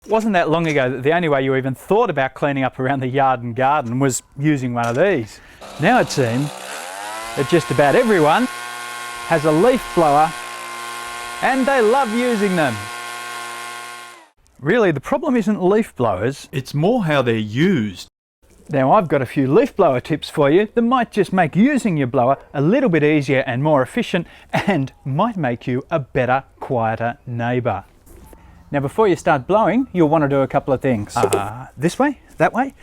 Wasn't that long ago that the only way you even thought about cleaning up around the yard and garden was using one of these. Now it seems that just about everyone has a leaf blower and they love using them. Really, the problem isn't leaf blowers, It's more how they're used. Now I've got a few leaf blower tips for you that might just make using your blower a little bit easier and more efficient, and might make you a better, quieter neighbour. Now before you start blowing, you'll want to do a couple of things. This way, that way.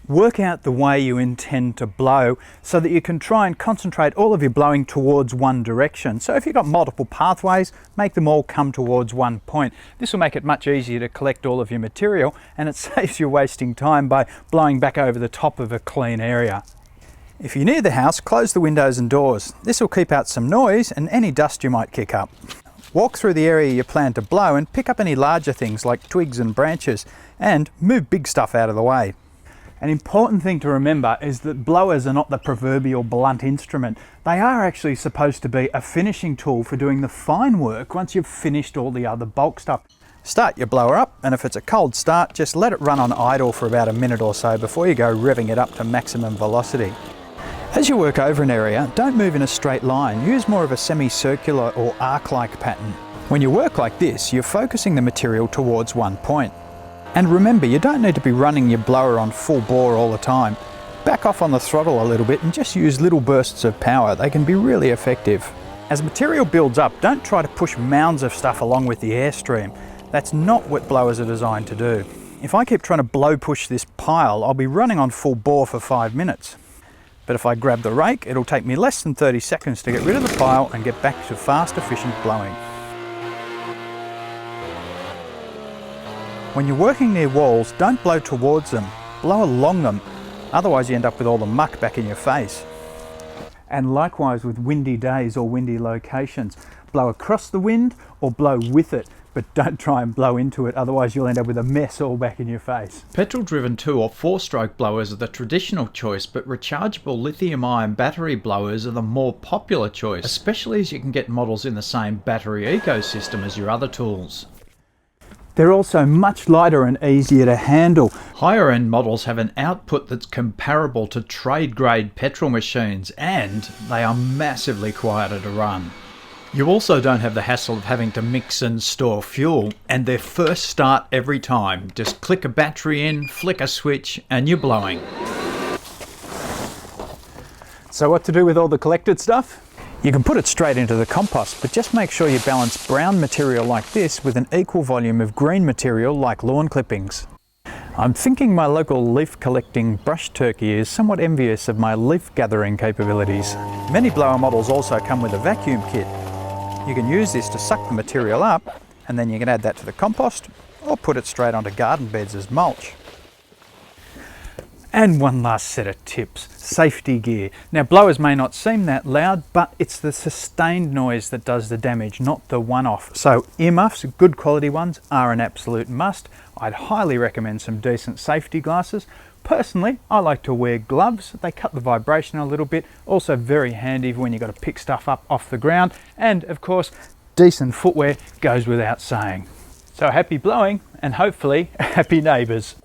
Work out the way you intend to blow so that you can try and concentrate all of your blowing towards one direction. So if you've got multiple pathways, make them all come towards one point. This will make it much easier to collect all of your material, and it saves you wasting time by blowing back over the top of a clean area. If you're near the house, close the windows and doors. This will keep out some noise and any dust you might kick up. Walk through the area you plan to blow and pick up any larger things like twigs and branches, and move big stuff out of the way. An important thing to remember is that blowers are not the proverbial blunt instrument. They are actually supposed to be a finishing tool for doing the fine work once you've finished all the other bulk stuff. Start your blower up, and if it's a cold start, just let it run on idle for about a minute or so before you go revving it up to maximum velocity. As you work over an area, don't move in a straight line. Use more of a semicircular or arc-like pattern. When you work like this, you're focusing the material towards one point. And remember, you don't need to be running your blower on full bore all the time. Back off on the throttle a little bit and just use little bursts of power. They can be really effective. As material builds up, don't try to push mounds of stuff along with the airstream. That's not what blowers are designed to do. If I keep trying to blow push this pile, I'll be running on full bore for 5 minutes. But if I grab the rake, it'll take me less than 30 seconds to get rid of the pile and get back to fast, efficient blowing. When you're working near walls, don't blow towards them, blow along them, otherwise you end up with all the muck back in your face. And likewise with windy days or windy locations, blow across the wind or blow with it, but don't try and blow into it, otherwise you'll end up with a mess all back in your face. Petrol-driven 2 or 4-stroke blowers are the traditional choice, but rechargeable lithium-ion battery blowers are the more popular choice, especially as you can get models in the same battery ecosystem as your other tools. They're also much lighter and easier to handle. Higher end models have an output that's comparable to trade-grade petrol machines, and they are massively quieter to run. You also don't have the hassle of having to mix and store fuel, and they're first start every time. Just click a battery in, flick a switch, and you're blowing. So what to do with all the collected stuff? You can put it straight into the compost, but just make sure you balance brown material like this with an equal volume of green material like lawn clippings. I'm thinking my local leaf collecting brush turkey is somewhat envious of my leaf gathering capabilities. Many blower models also come with a vacuum kit. You can use this to suck the material up, and then you can add that to the compost or put it straight onto garden beds as mulch. And one last set of tips, safety gear. Now blowers may not seem that loud, but it's the sustained noise that does the damage, not the one-off. So earmuffs, good quality ones, are an absolute must. I'd highly recommend some decent safety glasses. Personally, I like to wear gloves. They cut the vibration a little bit, also very handy when you've got to pick stuff up off the ground. And of course, decent footwear goes without saying. So happy blowing, and hopefully happy neighbours.